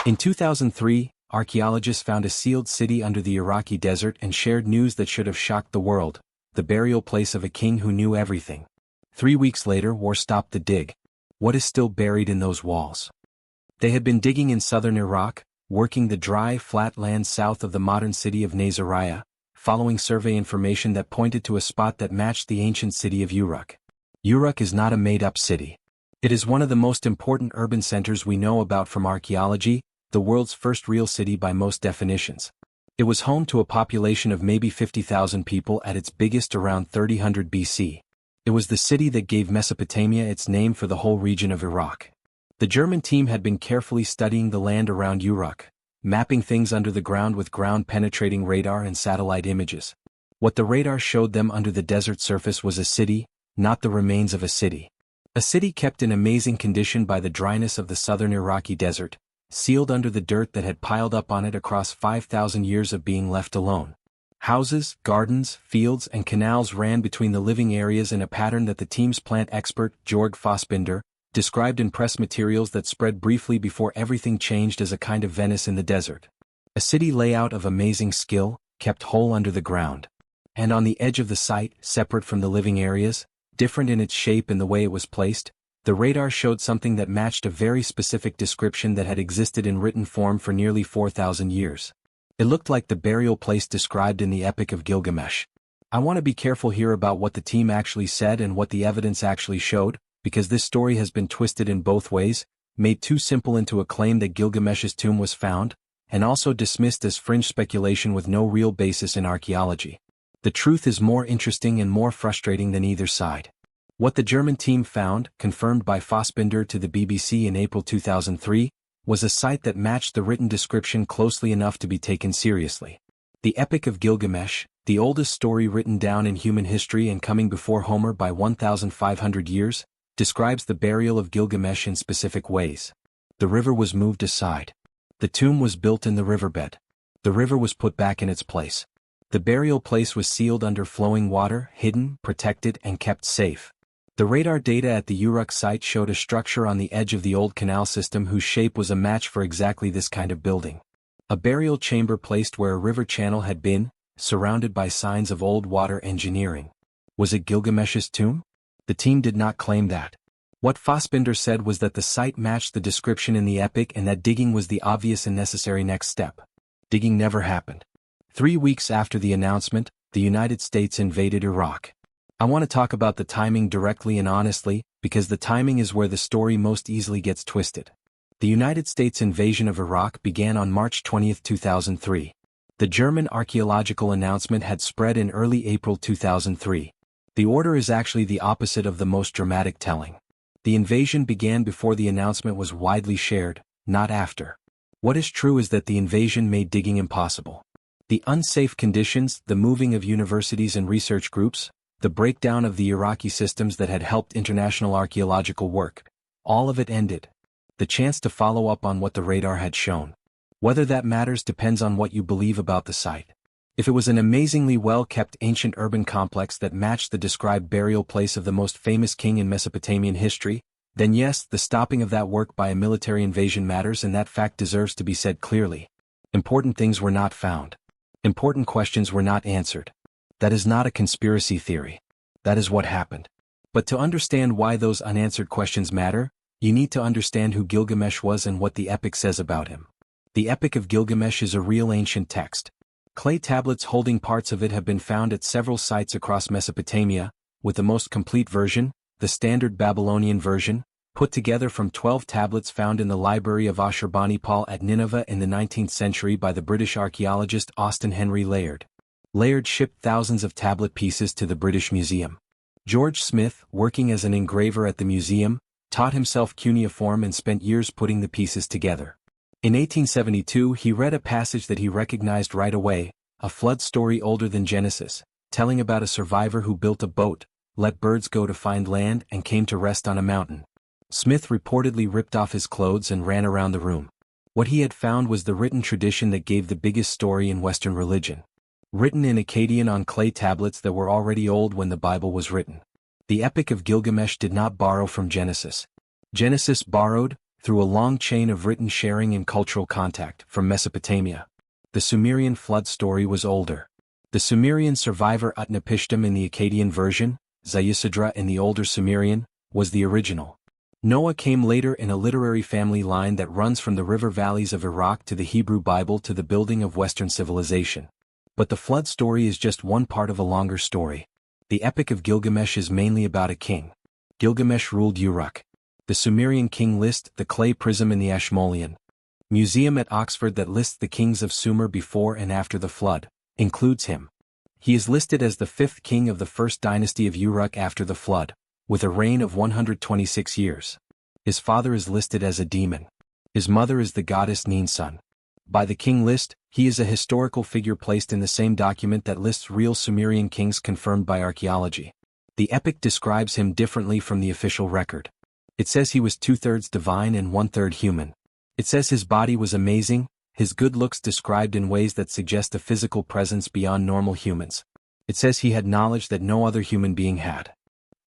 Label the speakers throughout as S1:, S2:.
S1: In 2003, archaeologists found a sealed city under the Iraqi desert and shared news that should have shocked the world: the burial place of a king who knew everything. 3 weeks later, war stopped the dig. What is still buried in those walls? They had been digging in southern Iraq, working the dry, flat land south of the modern city of Nasiriyah, following survey information that pointed to a spot that matched the ancient city of Uruk. Uruk is not a made-up city. It is one of the most important urban centers we know about from archaeology, the world's first real city by most definitions. It was home to a population of maybe 50,000 people at its biggest around 3000 BC. It was the city that gave Mesopotamia its name for the whole region of Iraq. The German team had been carefully studying the land around Uruk, mapping things under the ground with ground-penetrating radar and satellite images. What the radar showed them under the desert surface was a city, not the remains of a city. A city kept in amazing condition by the dryness of the southern Iraqi desert, sealed under the dirt that had piled up on it across 5,000 years of being left alone. Houses, gardens, fields, and canals ran between the living areas in a pattern that the team's plant expert, Georg Fassbinder, described in press materials that spread briefly before everything changed as a kind of Venice in the desert. A city layout of amazing skill, kept whole under the ground. And on the edge of the site, separate from the living areas, different in its shape and the way it was placed, the radar showed something that matched a very specific description that had existed in written form for nearly 4,000 years. It looked like the burial place described in the Epic of Gilgamesh. I want to be careful here about what the team actually said and what the evidence actually showed, because this story has been twisted in both ways, made too simple into a claim that Gilgamesh's tomb was found, and also dismissed as fringe speculation with no real basis in archaeology. The truth is more interesting and more frustrating than either side. What the German team found, confirmed by Fassbinder to the BBC in April 2003, was a site that matched the written description closely enough to be taken seriously. The Epic of Gilgamesh, the oldest story written down in human history and coming before Homer by 1,500 years, describes the burial of Gilgamesh in specific ways. The river was moved aside. The tomb was built in the riverbed. The river was put back in its place. The burial place was sealed under flowing water, hidden, protected, and kept safe. The radar data at the Uruk site showed a structure on the edge of the old canal system whose shape was a match for exactly this kind of building. A burial chamber placed where a river channel had been, surrounded by signs of old water engineering. Was it Gilgamesh's tomb? The team did not claim that. What Fassbinder said was that the site matched the description in the epic and that digging was the obvious and necessary next step. Digging never happened. 3 weeks after the announcement, the United States invaded Iraq. I want to talk about the timing directly and honestly, because the timing is where the story most easily gets twisted. The United States invasion of Iraq began on March 20, 2003. The German archaeological announcement had spread in early April 2003. The order is actually the opposite of the most dramatic telling. The invasion began before the announcement was widely shared, not after. What is true is that the invasion made digging impossible. The unsafe conditions, the moving of universities and research groups, the breakdown of the Iraqi systems that had helped international archaeological work, all of it ended. The chance to follow up on what the radar had shown. Whether that matters depends on what you believe about the site. If it was an amazingly well-kept ancient urban complex that matched the described burial place of the most famous king in Mesopotamian history, then yes, the stopping of that work by a military invasion matters, and that fact deserves to be said clearly. Important things were not found. Important questions were not answered. That is not a conspiracy theory. That is what happened. But to understand why those unanswered questions matter, you need to understand who Gilgamesh was and what the epic says about him. The Epic of Gilgamesh is a real ancient text. Clay tablets holding parts of it have been found at several sites across Mesopotamia, with the most complete version, the standard Babylonian version, put together from 12 tablets found in the library of Ashurbanipal at Nineveh in the 19th century by the British archaeologist Austen Henry Layard. Layard shipped thousands of tablet pieces to the British Museum. George Smith, working as an engraver at the museum, taught himself cuneiform and spent years putting the pieces together. In 1872 he read a passage that he recognized right away, a flood story older than Genesis, telling about a survivor who built a boat, let birds go to find land, and came to rest on a mountain. Smith reportedly ripped off his clothes and ran around the room. What he had found was the written tradition that gave the biggest story in Western religion. Written in Akkadian on clay tablets that were already old when the Bible was written. The Epic of Gilgamesh did not borrow from Genesis. Genesis borrowed, through a long chain of written sharing and cultural contact from Mesopotamia. The Sumerian flood story was older. The Sumerian survivor Utnapishtim in the Akkadian version, Ziusudra in the older Sumerian, was the original. Noah came later in a literary family line that runs from the river valleys of Iraq to the Hebrew Bible to the building of Western civilization. But the flood story is just one part of a longer story. The Epic of Gilgamesh is mainly about a king. Gilgamesh ruled Uruk. The Sumerian king list, the clay prism in the Ashmolean Museum at Oxford that lists the kings of Sumer before and after the flood, includes him. He is listed as the fifth king of the first dynasty of Uruk after the flood, with a reign of 126 years. His father is listed as a demon. His mother is the goddess Ninsun. By the king list, he is a historical figure placed in the same document that lists real Sumerian kings confirmed by archaeology. The epic describes him differently from the official record. It says he was 2/3 divine and 1/3 human. It says his body was amazing, his good looks described in ways that suggest a physical presence beyond normal humans. It says he had knowledge that no other human being had.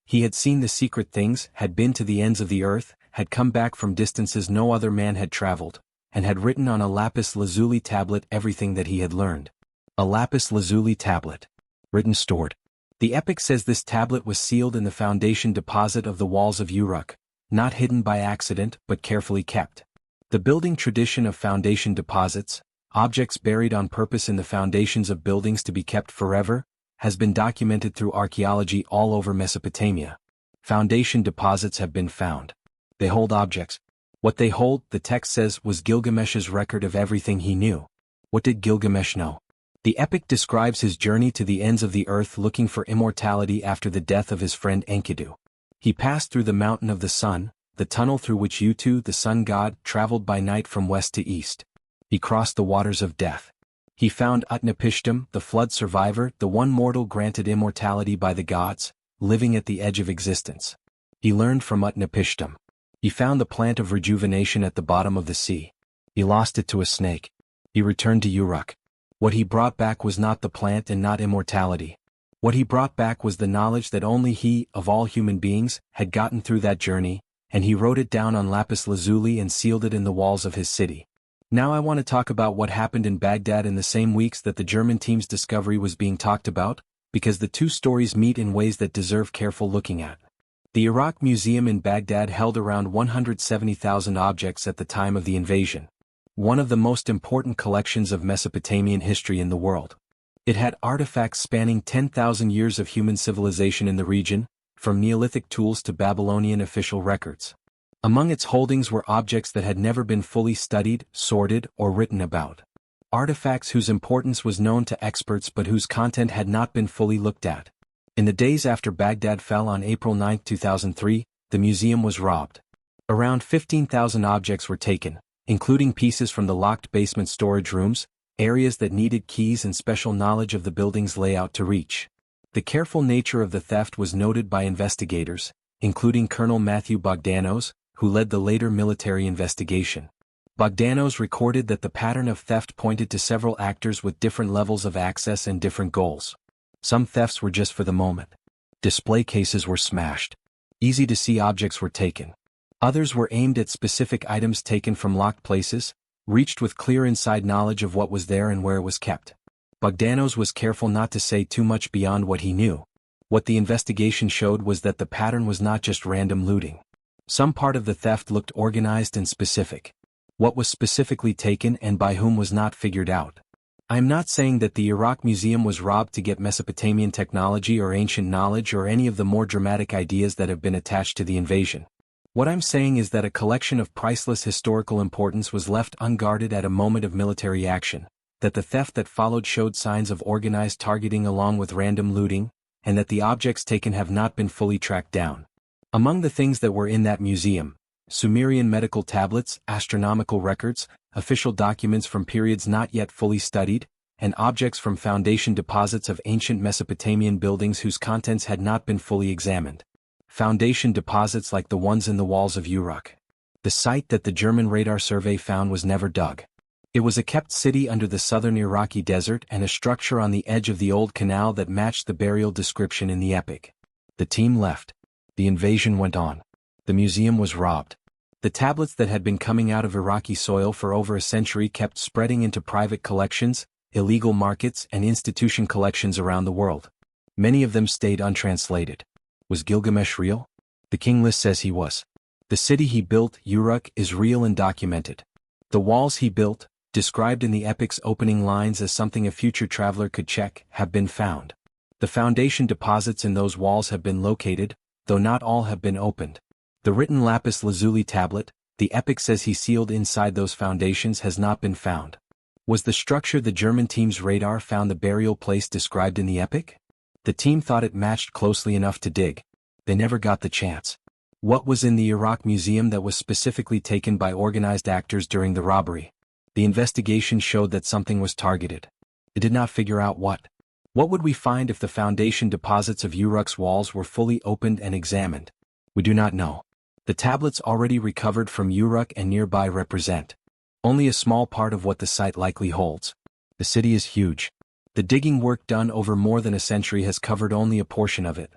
S1: He had seen the secret things, had been to the ends of the earth, had come back from distances no other man had traveled, and had written on a lapis lazuli tablet everything that he had learned. A lapis lazuli tablet. Written stored. The epic says this tablet was sealed in the foundation deposit of the walls of Uruk, not hidden by accident but carefully kept. The building tradition of foundation deposits, objects buried on purpose in the foundations of buildings to be kept forever, has been documented through archaeology all over Mesopotamia. Foundation deposits have been found. They hold objects. What they hold, the text says, was Gilgamesh's record of everything he knew. What did Gilgamesh know? The epic describes his journey to the ends of the earth looking for immortality after the death of his friend Enkidu. He passed through the mountain of the sun, the tunnel through which Utu, the sun god, traveled by night from west to east. He crossed the waters of death. He found Utnapishtim, the flood survivor, the one mortal granted immortality by the gods, living at the edge of existence. He learned from Utnapishtim. He found the plant of rejuvenation at the bottom of the sea. He lost it to a snake. He returned to Uruk. What he brought back was not the plant and not immortality. What he brought back was the knowledge that only he, of all human beings, had gotten through that journey, and he wrote it down on lapis lazuli and sealed it in the walls of his city. Now I want to talk about what happened in Baghdad in the same weeks that the German team's discovery was being talked about, because the two stories meet in ways that deserve careful looking at. The Iraq Museum in Baghdad held around 170,000 objects at the time of the invasion. One of the most important collections of Mesopotamian history in the world. It had artifacts spanning 10,000 years of human civilization in the region, from Neolithic tools to Babylonian official records. Among its holdings were objects that had never been fully studied, sorted, or written about. Artifacts whose importance was known to experts but whose content had not been fully looked at. In the days after Baghdad fell on April 9, 2003, the museum was robbed. Around 15,000 objects were taken, including pieces from the locked basement storage rooms, areas that needed keys and special knowledge of the building's layout to reach. The careful nature of the theft was noted by investigators, including Colonel Matthew Bogdanos, who led the later military investigation. Bogdanos recorded that the pattern of theft pointed to several actors with different levels of access and different goals. Some thefts were just for the moment. Display cases were smashed. Easy-to-see objects were taken. Others were aimed at specific items taken from locked places, reached with clear inside knowledge of what was there and where it was kept. Bogdanos was careful not to say too much beyond what he knew. What the investigation showed was that the pattern was not just random looting. Some part of the theft looked organized and specific. What was specifically taken and by whom was not figured out. I am not saying that the Iraq Museum was robbed to get Mesopotamian technology or ancient knowledge or any of the more dramatic ideas that have been attached to the invasion. What I'm saying is that a collection of priceless historical importance was left unguarded at a moment of military action, that the theft that followed showed signs of organized targeting along with random looting, and that the objects taken have not been fully tracked down. Among the things that were in that museum, Sumerian medical tablets, astronomical records, official documents from periods not yet fully studied, and objects from foundation deposits of ancient Mesopotamian buildings whose contents had not been fully examined. Foundation deposits like the ones in the walls of Uruk. The site that the German radar survey found was never dug. It was a kept city under the southern Iraqi desert and a structure on the edge of the old canal that matched the burial description in the epic. The team left. The invasion went on. The museum was robbed. The tablets that had been coming out of Iraqi soil for over a century kept spreading into private collections, illegal markets and institution collections around the world. Many of them stayed untranslated. Was Gilgamesh real? The king list says he was. The city he built, Uruk, is real and documented. The walls he built, described in the epic's opening lines as something a future traveler could check, have been found. The foundation deposits in those walls have been located, though not all have been opened. The written lapis lazuli tablet, the epic says he sealed inside those foundations, has not been found. Was the structure the German team's radar found the burial place described in the epic? The team thought it matched closely enough to dig. They never got the chance. What was in the Iraq museum that was specifically taken by organized actors during the robbery? The investigation showed that something was targeted. It did not figure out what. What would we find if the foundation deposits of Uruk's walls were fully opened and examined? We do not know. The tablets already recovered from Uruk and nearby represent only a small part of what the site likely holds. The city is huge. The digging work done over more than a century has covered only a portion of it.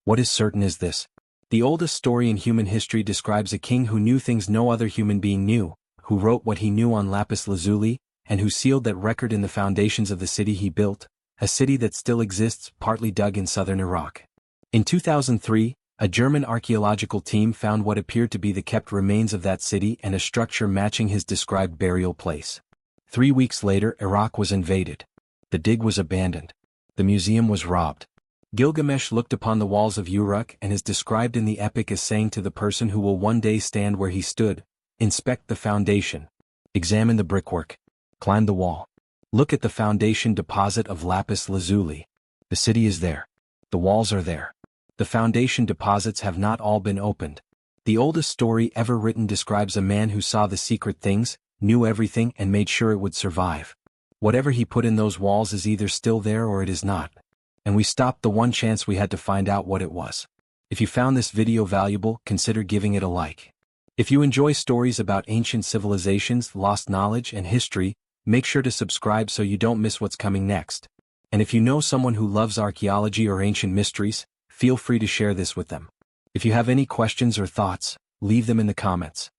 S1: What is certain is this. The oldest story in human history describes a king who knew things no other human being knew, who wrote what he knew on lapis lazuli, and who sealed that record in the foundations of the city he built, a city that still exists, partly dug in southern Iraq. In 2003, a German archaeological team found what appeared to be the kept remains of that city and a structure matching his described burial place. 3 weeks later, Iraq was invaded. The dig was abandoned. The museum was robbed. Gilgamesh looked upon the walls of Uruk and is described in the epic as saying to the person who will one day stand where he stood, "Inspect the foundation. Examine the brickwork. Climb the wall. Look at the foundation deposit of lapis lazuli. The city is there. The walls are there. The foundation deposits have not all been opened." The oldest story ever written describes a man who saw the secret things, knew everything and made sure it would survive. Whatever he put in those walls is either still there or it is not. And we stopped the one chance we had to find out what it was. If you found this video valuable, consider giving it a like. If you enjoy stories about ancient civilizations, lost knowledge and history, make sure to subscribe so you don't miss what's coming next. And if you know someone who loves archaeology or ancient mysteries, feel free to share this with them. If you have any questions or thoughts, leave them in the comments.